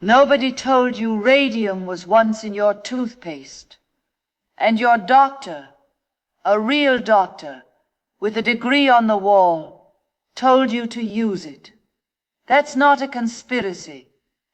Nobody told you radium was once in your toothpaste. And your doctor, a real doctor, with a degree on the wall, told you to use it. That's not a conspiracy.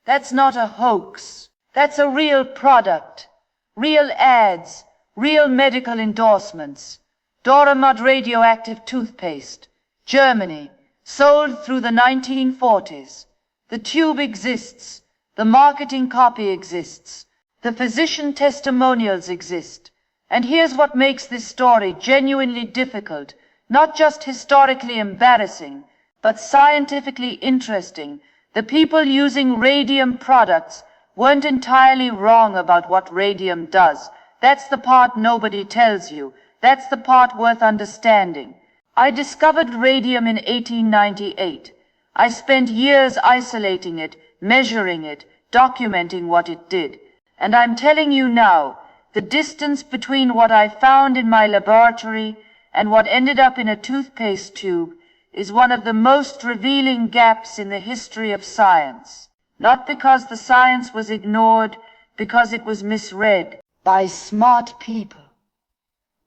That's not a hoax. That's a real product. Real ads, real medical endorsements. Doramud radioactive toothpaste, Germany, sold through the 1940s. The tube exists. The marketing copy exists. The physician testimonials exist. And here's what makes this story genuinely difficult, not just historically embarrassing, but scientifically interesting. The people using radium products weren't entirely wrong about what radium does. That's the part nobody tells you. That's the part worth understanding. I discovered radium in 1898. I spent years isolating it, measuring it, documenting what it did. And I'm telling you now, the distance between what I found in my laboratory and what ended up in a toothpaste tube is one of the most revealing gaps in the history of science. Not because the science was ignored, because it was misread by smart people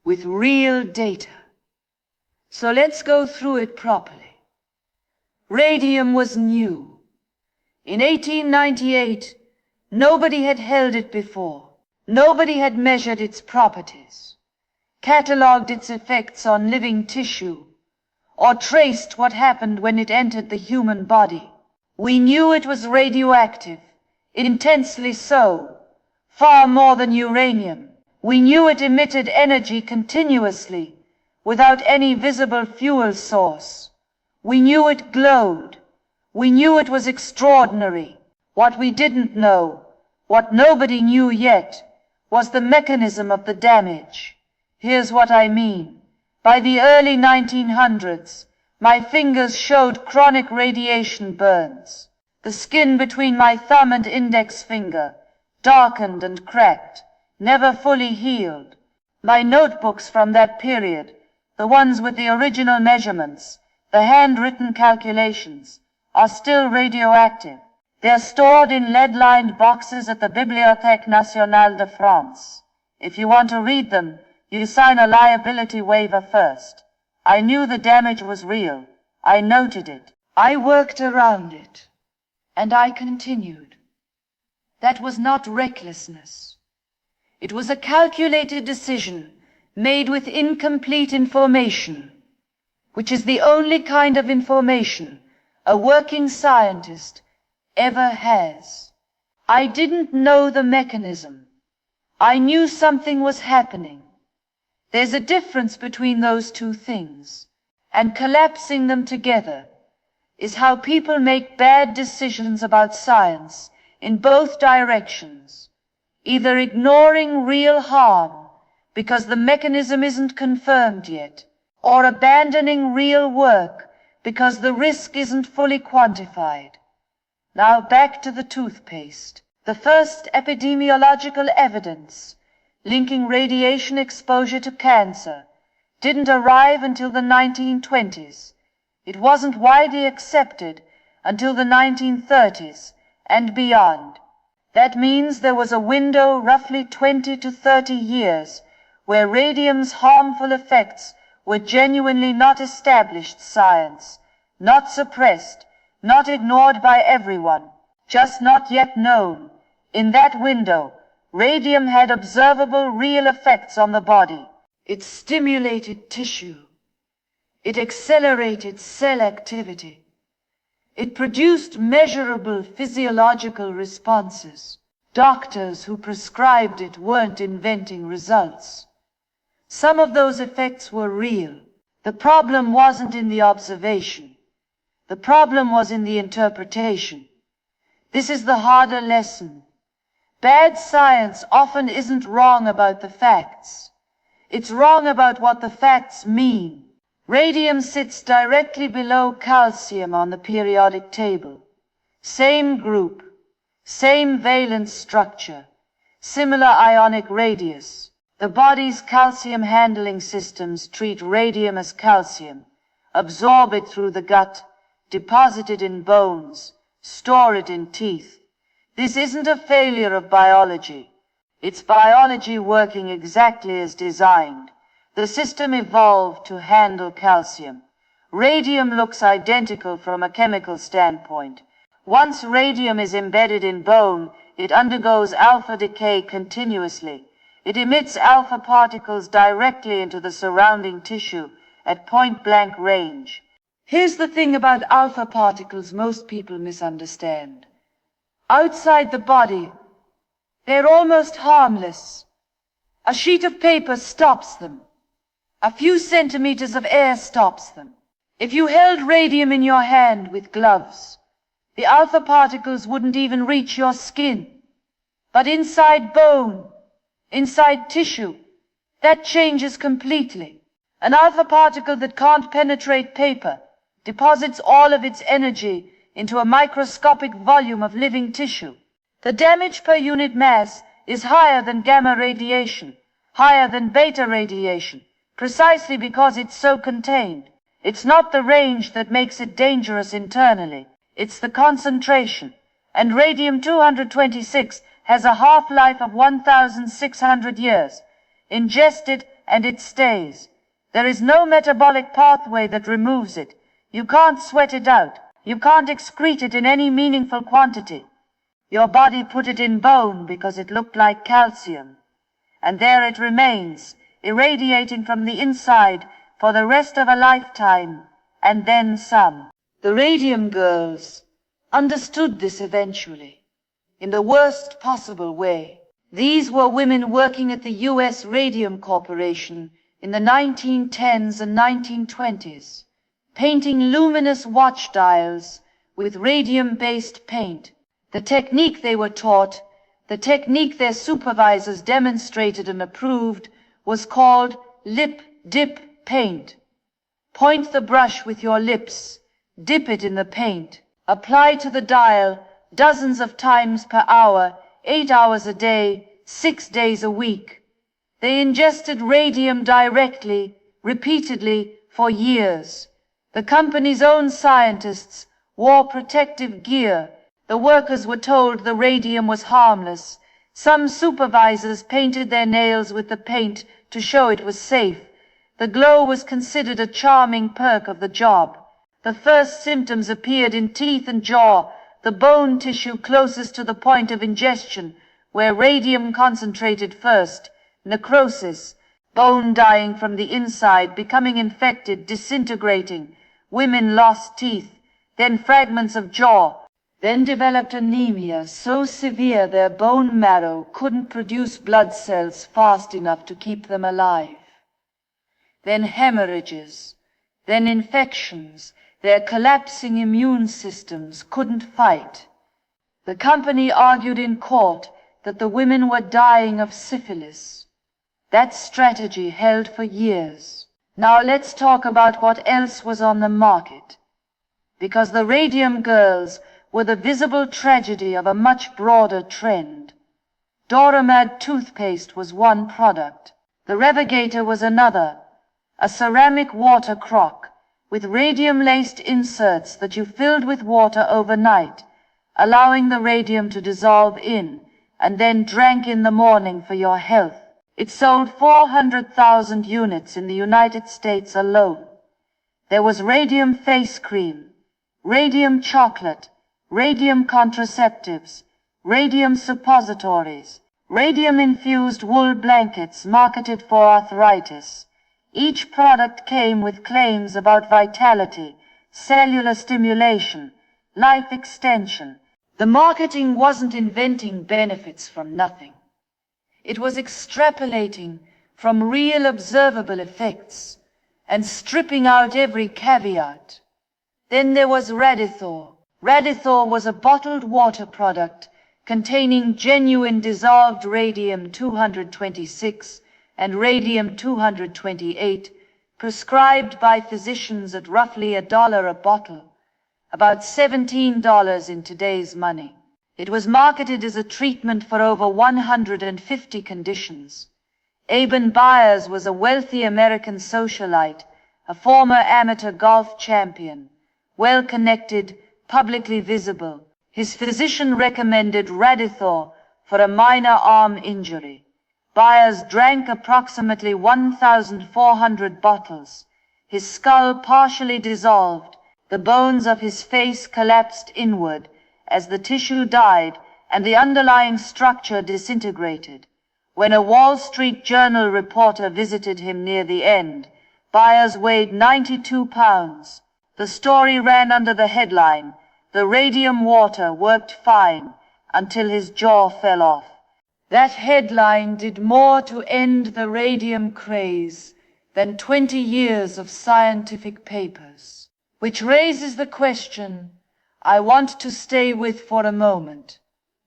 with real data. So let's go through it properly. Radium was new. In 1898, nobody had held it before. Nobody had measured its properties, catalogued its effects on living tissue, or traced what happened when it entered the human body. We knew it was radioactive, intensely so, far more than uranium. We knew it emitted energy continuously, without any visible fuel source. We knew it glowed. We knew it was extraordinary. What we didn't know, what nobody knew yet, was the mechanism of the damage. Here's what I mean. By the early 1900s, my fingers showed chronic radiation burns. The skin between my thumb and index finger, darkened and cracked, never fully healed. My notebooks from that period, the ones with the original measurements, the handwritten calculations, are still radioactive. They're stored in lead-lined boxes at the Bibliothèque Nationale de France. If you want to read them, you sign a liability waiver first. I knew the damage was real. I noted it. I worked around it. And I continued. That was not recklessness. It was a calculated decision made with incomplete information, which is the only kind of information a working scientist ever has. I didn't know the mechanism. I knew something was happening. There's a difference between those two things, and collapsing them together is how people make bad decisions about science in both directions, either ignoring real harm because the mechanism isn't confirmed yet, or abandoning real work because the risk isn't fully quantified. Now back to the toothpaste. The first epidemiological evidence linking radiation exposure to cancer didn't arrive until the 1920s. It wasn't widely accepted until the 1930s and beyond. That means there was a window roughly 20 to 30 years where radium's harmful effects were genuinely not established science, not suppressed, not ignored by everyone, just not yet known. In that window, radium had observable real effects on the body. It stimulated tissue. It accelerated cell activity. It produced measurable physiological responses. Doctors who prescribed it weren't inventing results. Some of those effects were real. The problem wasn't in the observation. The problem was in the interpretation. This is the harder lesson. Bad science often isn't wrong about the facts. It's wrong about what the facts mean. Radium sits directly below calcium on the periodic table. Same group, same valence structure, similar ionic radius. The body's calcium handling systems treat radium as calcium, absorb it through the gut, deposit it in bones, store it in teeth. This isn't a failure of biology. It's biology working exactly as designed. The system evolved to handle calcium. Radium looks identical from a chemical standpoint. Once radium is embedded in bone, it undergoes alpha decay continuously. It emits alpha particles directly into the surrounding tissue at point-blank range. Here's the thing about alpha particles most people misunderstand. Outside the body, they're almost harmless. A sheet of paper stops them. A few centimeters of air stops them. If you held radium in your hand with gloves, the alpha particles wouldn't even reach your skin. But inside bone, inside tissue, that changes completely. An alpha particle that can't penetrate paper deposits all of its energy into a microscopic volume of living tissue. The damage per unit mass is higher than gamma radiation, higher than beta radiation, precisely because it's so contained. It's not the range that makes it dangerous internally, it's the concentration. And radium-226 has a half-life of 1,600 years. Ingest it and it stays. There is no metabolic pathway that removes it. You can't sweat it out. You can't excrete it in any meaningful quantity. Your body put it in bone because it looked like calcium. And there it remains, irradiating from the inside for the rest of a lifetime, and then some. The Radium Girls understood this eventually, in the worst possible way. These were women working at the U.S. Radium Corporation in the 1910s and 1920s, painting luminous watch dials with radium-based paint. The technique they were taught, the technique their supervisors demonstrated and approved, was called lip dip paint. Point the brush with your lips, dip it in the paint, apply to the dial dozens of times per hour, 8 hours a day, 6 days a week. They ingested radium directly, repeatedly, for years. The company's own scientists wore protective gear. The workers were told the radium was harmless. Some supervisors painted their nails with the paint to show it was safe. The glow was considered a charming perk of the job. The first symptoms appeared in teeth and jaw, the bone tissue closest to the point of ingestion, where radium concentrated first. Necrosis, bone dying from the inside, becoming infected, disintegrating. Women lost teeth, then fragments of jaw, then developed anemia so severe their bone marrow couldn't produce blood cells fast enough to keep them alive. Then hemorrhages, then infections, their collapsing immune systems couldn't fight. The company argued in court that the women were dying of syphilis. That strategy held for years. Now let's talk about what else was on the market. Because the Radium Girls were the visible tragedy of a much broader trend. Doramad toothpaste was one product. The Revogator was another. A ceramic water crock with radium-laced inserts that you filled with water overnight, allowing the radium to dissolve in, and then drank in the morning for your health. It sold 400,000 units in the United States alone. There was radium face cream, radium chocolate, radium contraceptives, radium suppositories, radium-infused wool blankets marketed for arthritis. Each product came with claims about vitality, cellular stimulation, life extension. The marketing wasn't inventing benefits from nothing. It was extrapolating from real observable effects and stripping out every caveat. Then there was Radithor. Radithor was a bottled water product containing genuine dissolved radium-226 and radium-228, prescribed by physicians at roughly $1 a bottle, about $17 in today's money. It was marketed as a treatment for over 150 conditions. Eben Byers was a wealthy American socialite, a former amateur golf champion, well-connected, publicly visible. His physician recommended Radithor for a minor arm injury. Byers drank approximately 1,400 bottles. His skull partially dissolved. The bones of his face collapsed inward as the tissue died and the underlying structure disintegrated. When a Wall Street Journal reporter visited him near the end, Byers weighed 92 pounds. The story ran under the headline, "The radium water worked fine until his jaw fell off." That headline did more to end the radium craze than 20 years of scientific papers. Which raises the question I want to stay with for a moment,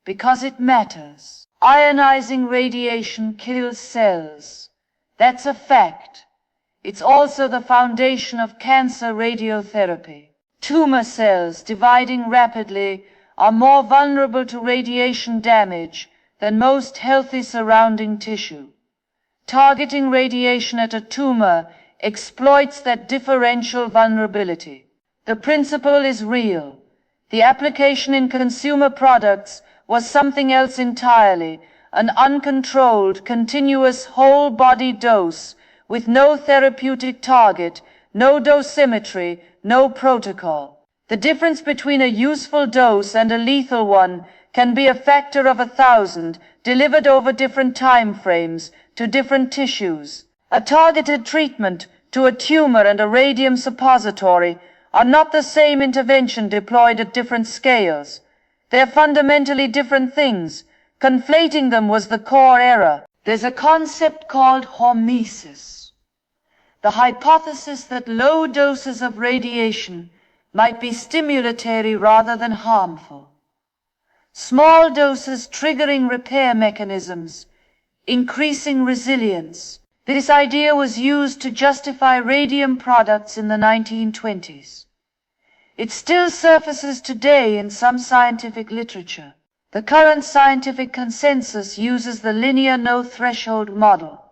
because it matters. Ionizing radiation kills cells. That's a fact. It's also the foundation of cancer radiotherapy. Tumor cells dividing rapidly are more vulnerable to radiation damage than most healthy surrounding tissue. Targeting radiation at a tumor exploits that differential vulnerability. The principle is real. The application in consumer products was something else entirely, an uncontrolled, continuous whole-body dose with no therapeutic target, no dosimetry, no protocol. The difference between a useful dose and a lethal one can be a factor of 1,000, delivered over different time frames, to different tissues. A targeted treatment to a tumor and a radium suppository are not the same intervention deployed at different scales. They're fundamentally different things. Conflating them was the core error. There's a concept called hormesis, the hypothesis that low doses of radiation might be stimulatory rather than harmful. Small doses triggering repair mechanisms, increasing resilience. This idea was used to justify radium products in the 1920s. It still surfaces today in some scientific literature. The current scientific consensus uses the linear no-threshold model,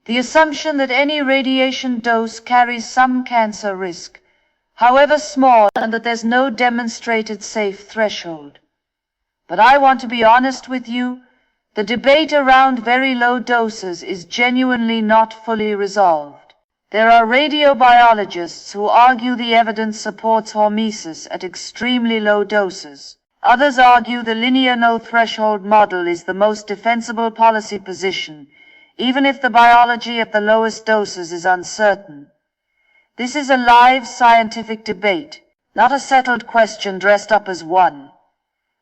the assumption that any radiation dose carries some cancer risk, however small, and that there's no demonstrated safe threshold. But I want to be honest with you, the debate around very low doses is genuinely not fully resolved. There are radiobiologists who argue the evidence supports hormesis at extremely low doses. Others argue the linear no-threshold model is the most defensible policy position, even if the biology at the lowest doses is uncertain. This is a live scientific debate, not a settled question dressed up as one.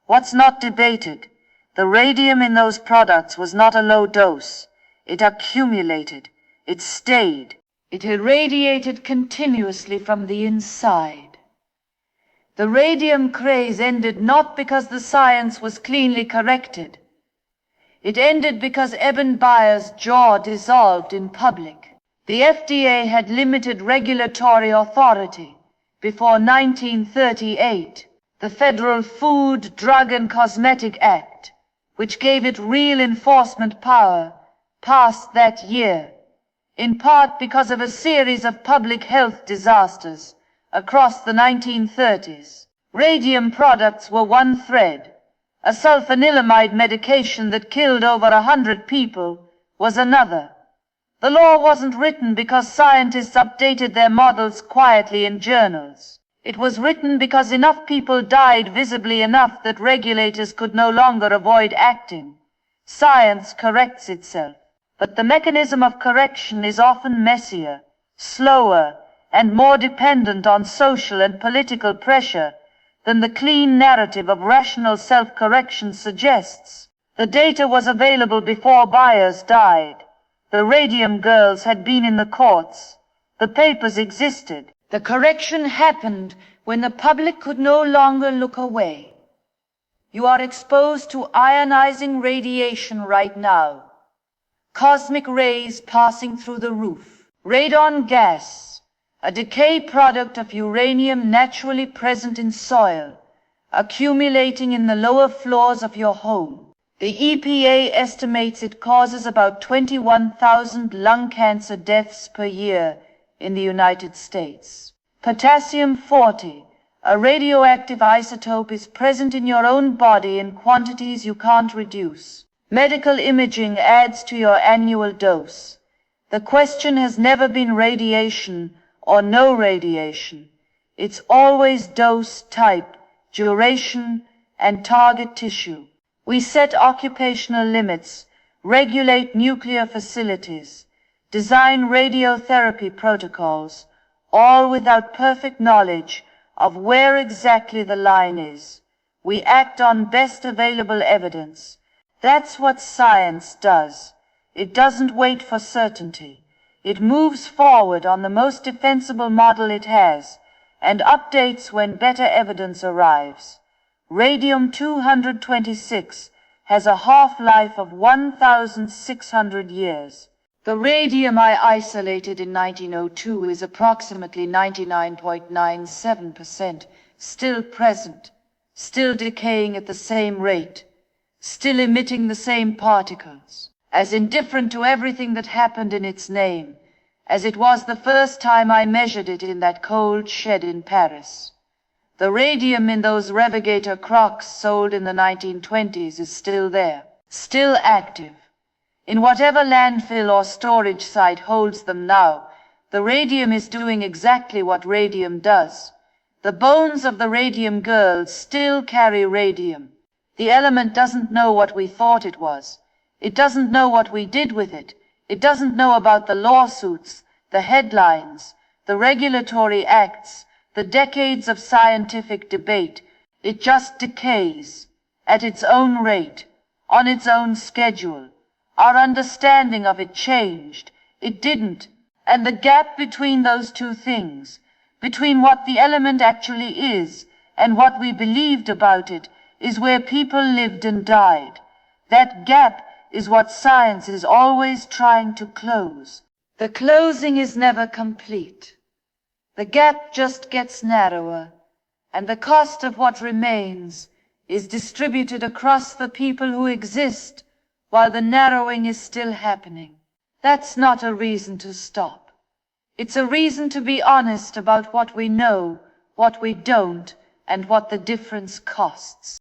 What's not debated? The radium in those products was not a low dose. It accumulated. It stayed. It irradiated continuously from the inside. The radium craze ended not because the science was cleanly corrected. It ended because Eben Byers' jaw dissolved in public. The FDA had limited regulatory authority before 1938. The Federal Food, Drug and Cosmetic Act, which gave it real enforcement power, passed that year, in part because of a series of public health disasters across the 1930s. Radium products were one thread. A sulfanilamide medication that killed over 100 people was another. The law wasn't written because scientists updated their models quietly in journals. It was written because enough people died visibly enough that regulators could no longer avoid acting. Science corrects itself, but the mechanism of correction is often messier, slower, and more dependent on social and political pressure than the clean narrative of rational self-correction suggests. The data was available before Byers died. The Radium Girls had been in the courts. The papers existed. The correction happened when the public could no longer look away. You are exposed to ionizing radiation right now. Cosmic rays passing through the roof. Radon gas, a decay product of uranium naturally present in soil, accumulating in the lower floors of your home. The EPA estimates it causes about 21,000 lung cancer deaths per year in the United States. Potassium-40, A radioactive isotope is present in your own body in quantities you can't reduce. Medical imaging adds to your annual dose. The question has never been radiation or no radiation. It's always dose, type, duration, and target tissue. We set occupational limits, regulate nuclear facilities, design radiotherapy protocols, all without perfect knowledge of where exactly the line is. We act on best available evidence. That's what science does. It doesn't wait for certainty. It moves forward on the most defensible model it has, and updates when better evidence arrives. Radium-226 has a half-life of 1,600 years. The radium I isolated in 1902 is approximately 99.97% still present, still decaying at the same rate, still emitting the same particles, as indifferent to everything that happened in its name, as it was the first time I measured it in that cold shed in Paris. The radium in those Revigator crocs sold in the 1920s is still there, still active. In whatever landfill or storage site holds them now, the radium is doing exactly what radium does. The bones of the Radium Girls still carry radium. The element doesn't know what we thought it was. It doesn't know what we did with it. It doesn't know about the lawsuits, the headlines, the regulatory acts, the decades of scientific debate. It just decays, at its own rate, on its own schedule. Our understanding of it changed. It didn't. And the gap between those two things, between what the element actually is and what we believed about it, is where people lived and died. That gap is what science is always trying to close. The closing is never complete. The gap just gets narrower, and the cost of what remains is distributed across the people who exist while the narrowing is still happening. That's not a reason to stop. It's a reason to be honest about what we know, what we don't, and what the difference costs.